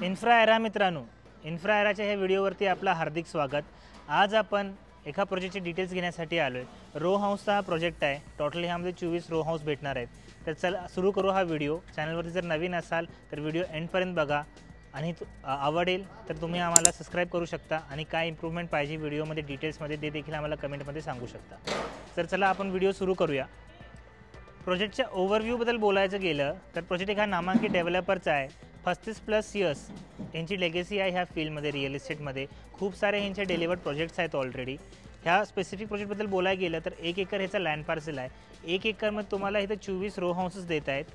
Infra era मित्रांनो, infra एराच्या ह्या व्हिडिओवरती आपलं हार्दिक स्वागत। आज आपण एका प्रोजेक्टचे डिटेल्स घेण्यासाठी आलोय। रो हाऊसचा हा प्रोजेक्ट आहे। टोटली ह्यामध्ये 24 रो हाऊस भेटणार आहेत। तर चला सुरू करू हा व्हिडिओ। चॅनलवरती जर नवीन असाल तर व्हिडिओ एंडपर्यंत बघा आणि आवडेल तर तुम्ही आम्हाला सबस्क्राइब करू शकता आणि काय इम्प्रूव्हमेंट पाहिजे व्हिडिओमध्ये डिटेल्समध्ये ते देखील आम्हाला कमेंटमध्ये सांगू शकता। तर चला आपण व्हिडिओ सुरू करूया। प्रोजेक्टच्या ओव्हरव्ह्यूबद्दल बोलायचं गेलं तर प्रोजेक्ट एक हा नामांकित डेव्हलपरचा आहे। 35+ इयर्स यांची लेगेसी आहे ह्या फील्डमध्ये, रिअल इस्टेटमध्ये खूप सारे ह्यांचे डिलिवर्ड प्रोजेक्ट्स आहेत ऑलरेडी। ह्या स्पेसिफिक प्रोजेक्टबद्दल बोलायला गेलं तर 1 एकर ह्याचा लँड पार्सल आहे। 1 एकरमध्ये तुम्हाला इथं 24 रो हाऊसेस देत आहेत।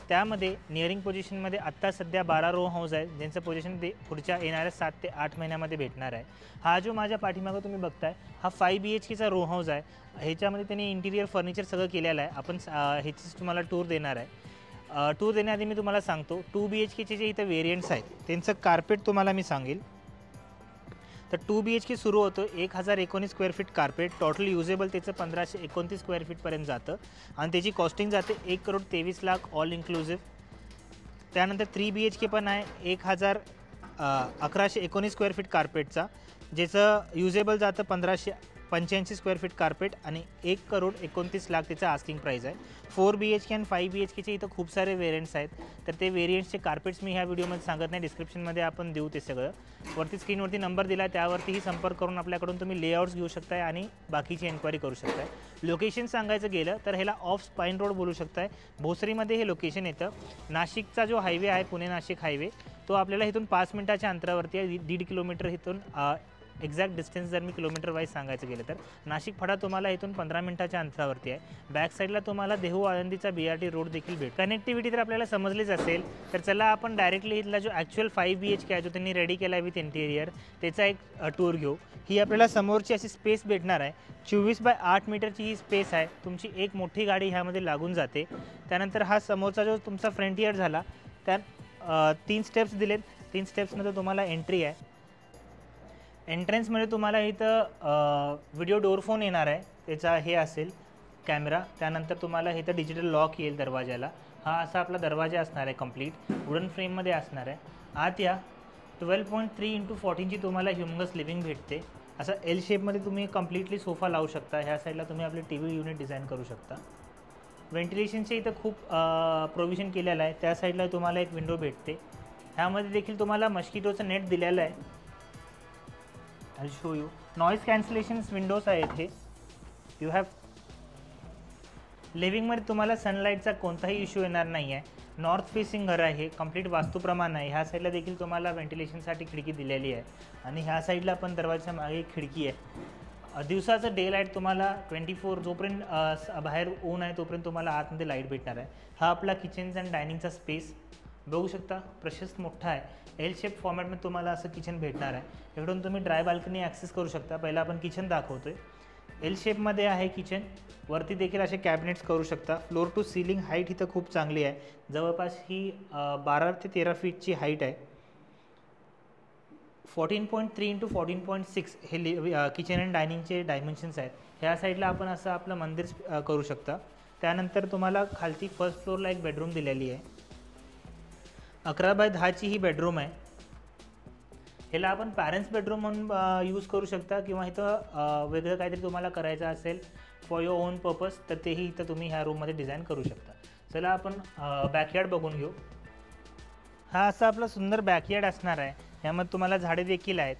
त्यामध्ये नियरिंग पोझिशनमध्ये आत्ता सध्या 12 रो हाऊस आहेत, ज्यांचं पोझिशन पुढच्या येणाऱ्या 7 ते 8 महिन्यामध्ये भेटणार आहे। हा जो माझ्या पाठीमागं तुम्ही बघताय हा 5 BHKचा रो हाऊस आहे। ह्याच्यामध्ये त्यांनी इंटिरियर फर्निचर सगळं केलेलं आहे। आपण ह्याचीच तुम्हाला टूर देणार आहे। टूर देण्याआधी मी तुम्हाला सांगतो 2 BHKचे जे इथं वेरियंट्स आहेत त्यांचं कार्पेट तुम्हाला मी सांगेल। तर 2 BHK सुरू होतो 1019 square feet carpet, total usable त्याचं 1529 स्क्वेअर फीटपर्यंत जातं आणि त्याची कॉस्टिंग जाते 1,23,00,000 ऑल इन्क्लुझिव्ह। त्यानंतर 3 BHK पण आहे 1119 स्क्वेअर फीट कार्पेटचा, ज्याचं युजेबल जातं 1585 स्क्वेअर फीट कार्पेट आणि 1,29,00,000 त्याचा आस्किंग प्राईस आहे। 4 BHK आणि 5 BHKचे इथं खूप सारे वेरियंट्स आहेत। तर ते वेरियंट्सचे कार्पेट्स मी ह्या व्हिडिओमध्ये सांगत नाही, डिस्क्रिप्शनमध्ये आपण देऊ ते सगळं। वरती स्क्रीनवरती नंबर दिला त्यावरतीही संपर्क करून आपल्याकडून तुम्ही लेआउट्स घेऊ शकताय आणि बाकीची एन्क्वायरी करू शकताय। लोकेशन सांगायचं गेलं तर ह्याला ऑफ स्पाईन रोड बोलू शकताय। भोसरीमध्ये हे लोकेशन येतं। नाशिकचा जो हायवे आहे पुणे नाशिक हायवे, तो आपल्याला इथून 5 मिनिटाच्या अंतरावरती आहे। 1.5 किलोमीटर इथून एक्झॅक्ट डिस्टन्स जर मी किलोमीटर वाईज सांगायचं गेलं तर नाशिक फडा तुम्हाला इथून 15 मिनिटाच्या अंतरावरती आहे। बॅक साईडला तुम्हाला देहू आळंदीचा BRT रोड देखील भेट। कनेक्टिव्हिटी तर आपल्याला समजलीच असेल। तर चला आपण डायरेक्टली इथला जो ॲक्च्युअल 5 BHK आहे जो त्यांनी रेडी केला आहे विथ इंटिरियर, त्याचा एक टूर घेऊ। ही आपल्याला समोरची अशी स्पेस भेटणार आहे। 24x8 मीटरची ही स्पेस आहे। तुमची एक मोठी गाडी ह्यामध्ये लागून जाते। त्यानंतर हा समोरचा जो तुमचा फ्रंट यार्ड झाला त्यात 3 स्टेप्स दिलेत। 3 स्टेप्समध्ये तुम्हाला एंट्री आहे। एंट्रन्समध्ये तुम्हाला इथं व्हिडिओ डोर फोन येणार आहे, त्याचा हे असेल कॅमेरा। त्यानंतर तुम्हाला इथं डिजिटल लॉक येईल दरवाजाला। हा असा आपला दरवाजा असणार आहे, कंप्लीट वुडन फ्रेममध्ये असणार आहे। आत या 12.3x14ची तुम्हाला ह्युमंगस लिव्हिंग भेटते। असं L शेपमध्ये तुम्ही कम्प्लिटली सोफा लावू शकता। ह्या साईडला तुम्ही आपले TV युनिट डिझाईन करू शकता। व्हेंटिलेशनचे इथं खूप प्रोव्हिजन केलेलं आहे। त्या साईडला तुम्हाला एक विंडो भेटते। ह्यामध्ये देखील तुम्हाला मस्किटोचं नेट दिलेलं आहे। I'll show you. Noise cancellation windows आहेत हे। यू हॅव लिव्हिंगमध्ये तुम्हाला सनलाईटचा कोणताही इश्यू येणार नाही आहे। नॉर्थ फेसिंग घर आहे, कंप्लीट वास्तूप्रमाणे आहे। ह्या साईडला देखील तुम्हाला व्हेंटिलेशनसाठी खिडकी दिलेली आहे आणि ह्या साईडला पण दरवाजाच्या मागे एक खिडकी आहे। दिवसाचं डे लाईट तुम्हाला 24 जोपर्यंत बाहेर ऊन आहे तोपर्यंत तुम्हाला आतमध्ये लाईट भेटणार आहे। हा आपला किचन्स अँड डायनिंगचा स्पेस बघू शकता, प्रशस्त मोठा आहे। L शेप फॉर्मॅटमध्ये तुम्हाला असं किचन भेटणार आहे। इकडून तुम्ही ड्राय बाल्कनी ॲक्सेस करू शकता। पहिला आपण किचन दाखवतोय। L शेपमध्ये आहे किचन। वरती देखील असे कॅबिनेट्स करू शकता। फ्लोर टू सीलिंग हाईट इथं खूप चांगली आहे। जवळपास ही 12 ते 13 फीटची हाईट आहे। 14.3x14.6 हे किचन अँड डायनिंगचे डायमेन्शन्स आहेत। ह्या साईडला आपण असं आपलं मंदिर करू शकता। त्यानंतर तुम्हाला खालती फर्स्ट फ्लोअरला एक बेडरूम दिलेली आहे। 11x10ची ही बेडरूम आहे। ह्याला आपण पॅरेंट्स बेडरूम म्हणून यूज करू शकता किंवा इथं वेगळं काहीतरी तुम्हाला करायचं असेल फॉर युअर ओन पर्पज तर तेही इथं तुम्ही ह्या रूममध्ये डिझाईन करू शकता। चला आपण बॅकयार्ड बघून घेऊ। हा असा आपला सुंदर बॅकयार्ड असणार आहे। ह्यामध्ये तुम्हाला झाडे देखील आहेत।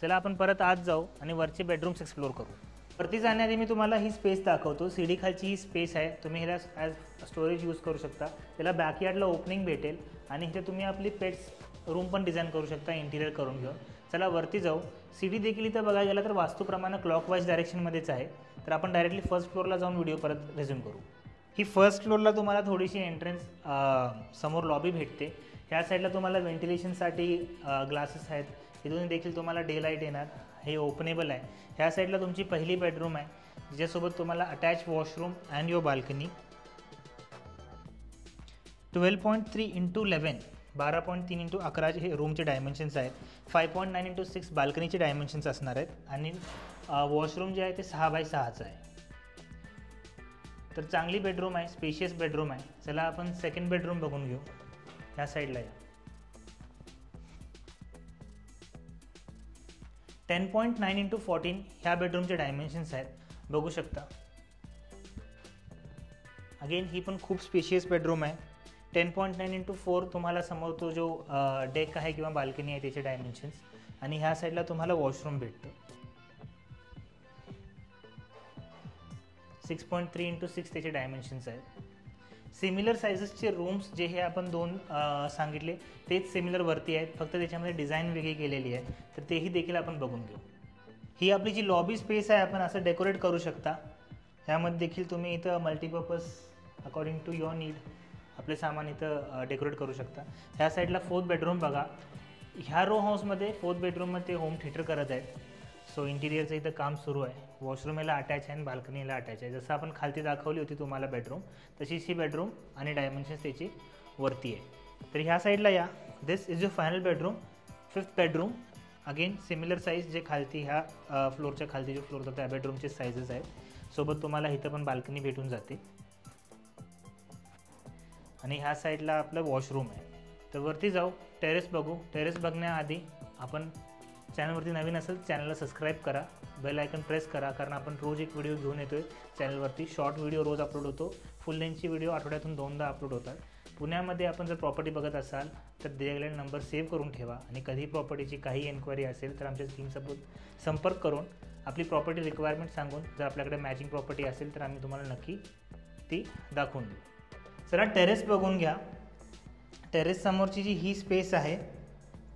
चला आपण परत आत जाऊ आणि वरचे बेडरूम्स एक्सप्लोर करू। वरती जाण्याआधी मी तुम्हाला ही स्पेस दाखवतो। सीडी खालची ही स्पेस आहे, तुम्ही ह्याला ॲज स्टोरेज यूज करू शकता। त्याला बॅकयार्डला ओपनिंग भेटेल आणि इथे तुम्ही आपली पेट्स रूम पण डिझाईन करू शकता इंटिरियर करून घेऊन। चला वरती जाऊ। सीडी देखील इथं बघायला गेलं तर वास्तूप्रमाणे क्लॉकवाईज डायरेक्शनमध्येच आहे। तर आपण डायरेक्टली फर्स्ट फ्लोअरला जाऊन व्हिडिओ परत रिझ्यूम करू। ही फर्स्ट फ्लोअरला तुम्हाला थोडीशी एंट्रन्स समोर लॉबी भेटते। ह्या साईडला तुम्हाला व्हेंटिलेशनसाठी ग्लासेस आहेत। इथून देखील तुम्हाला डे लाईट येणार। हे ओपनेबल आहे। ह्या साईडला तुमची पहिली बेडरूम आहे, ज्याच्यासोबत तुम्हाला attach washroom and your balcony. 12.3x11 12.3x11 हे रूमचे डायमेन्शन्स आहेत। 5.9x6 बाल्कनीचे डायमेन्शन्स असणार आहेत आणि वॉशरूम जे आहे ते 6x6चं आहे। तर चांगली बेडरूम आहे, स्पेशियस बेडरूम आहे। चला आपण सेकंड बेडरूम बघून घेऊ। ह्या साईडला आहे। 10.9 × 14 ह्या बेडरूमचे डायमेन्शन्स आहेत, बघू शकता. अगेन ही पण खूप स्पेशियस बेडरूम आहे. 10.9 × 4 तुम्हाला समोर तो जो डेक आहे किंवा बाल्कनी आहे त्याचे डायमेन्शन्स, आणि ह्या साईडला तुम्हाला वॉशरूम भेटतं. 6.3 × 6 त्याचे डायमेन्शन्स आहेत. सिमिलर सायझेसचे रूम्स जे हे आपण दोन सांगितले तेच सिमिलर वरती आहेत, फक्त त्याच्यामध्ये डिझाईन वेगळी केलेली आहे, तर तेही देखील आपण बघून घेऊ. ही आपली जी लॉबी स्पेस आहे आपण असं डेकोरेट करू शकता. ह्यामध्ये देखील तुम्ही इथं multipurpose according to your need आपले सामान इथं डेकोरेट करू शकता. ह्या साईडला 4th बेडरूम बघा. ह्या रो हाऊसमध्ये 4th बेडरूममध्ये होम थिएटर करत आहेत. सो इंटिरियरचं इथं काम सुरू आहे. वॉशरूम याला अटॅच आहे आणि बाल्कनीला अटॅच आहे. जसं आपण खालती दाखवली होती तुम्हाला बेडरूम, तशीच ही बेडरूम आणि डायमेन्शन्स त्याची वरती आहे. तर ह्या साईडला या. This is your final bedroom, 5th bedroom. Again similar size जे खालती ह्या फ्लोअरच्या खालती जो फ्लोअर होता त्या बेडरूमचे साईजेस आहेत. सोबत तुम्हाला इथं पण बाल्कनी भेटून जाते. आणि ह्या साईडला आपलं वॉशरूम आहे. तर वरती जाऊ, टेरेस बघू. टेरेस बघण्याआधी आपण चॅनलवरती नवीन असेल चॅनलला सबस्क्राईब करा, बेल आयकन प्रेस करा, कारण आपण रोज एक व्हिडिओ घेऊन येतो आहे चॅनलवरती. शॉर्ट व्हिडिओ रोज अपलोड होतो, फुल लेंथची व्हिडिओ आठवड्यातून 2दा अपलोड होतात. पुण्यामध्ये आपण जर प्रॉपर्टी बघत असाल तर दिलेला नंबर सेव्ह करून ठेवा, आणि कधी प्रॉपर्टीची काही एन्क्वायरी असेल तर आमच्या टीमसोबत संपर्क करून आपली प्रॉपर्टी रिक्वायरमेंट सांगून जर आपल्याकडे मॅचिंग प्रॉपर्टी असेल तर आम्ही तुम्हाला नक्की ती दाखवून देऊ. चला टेरेस बघून घ्या. टेरेस समोरची जी ही स्पेस आहे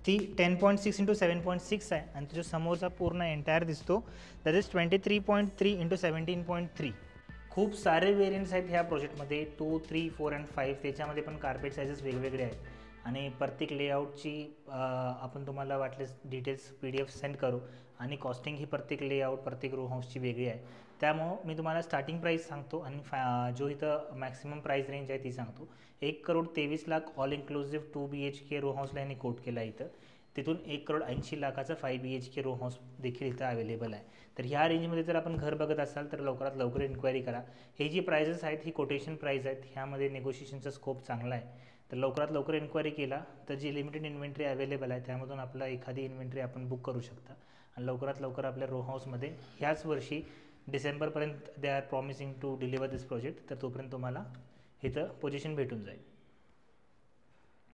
ती 10.6 × 7.6 आहे, आणि तो जो समोरचा पूर्ण एंटायर दिसतो दॅट इज 23.3 × 17.3. खूप सारे वेरियंट्स आहेत ह्या प्रोजेक्टमध्ये, 2, 3, 4 आणि 5. त्याच्यामध्ये पण कार्पेट सायझेस वेगवेगळे आहेत, आणि प्रत्येक लेआउटची आपण तुम्हाला वाटलेस डिटेल्स PDF सेंड करू, आणि कॉस्टिंग ही प्रत्येक लेआउट प्रत्येक रो हाऊसची वेगळी आहे. त्यामुळं मी तुम्हाला स्टार्टिंग प्राईस सांगतो आणि जो इथं मॅक्सिमम प्राईस रेंज आहे ती सांगतो. 1,23,00,000 ऑल इन्क्लुझिव्ह 2 BHK रो हाऊसला यांनी कोट केला इथं. तिथून 1,80,00,000चा 5 BHK रो हाऊस देखील इथं अवेलेबल आहे. तर ह्या रेंजमध्ये जर आपण घर बघत असाल तर लवकरात लवकर इन्क्वायरी करा. हे जी प्राइजेस आहेत ही कोटेशन प्राईस आहेत, ह्यामध्ये नेगोशिएशनचा स्कोप चांगला आहे. तर लवकरात लवकर इन्क्वायरी केला तर जी लिमिटेड इन्व्हेंटरी अवेलेबल आहे त्यामधून आपला एखादी इन्व्हेंटरी आपण बुक करू शकता, आणि लवकरात लवकर आपल्या रो हाऊसमध्ये ह्याच वर्षी डिसेंबरपर्यंत they are promising to deliver this project. तर तोपर्यंत तुम्हाला इथं पोझिशन भेटून जाईल.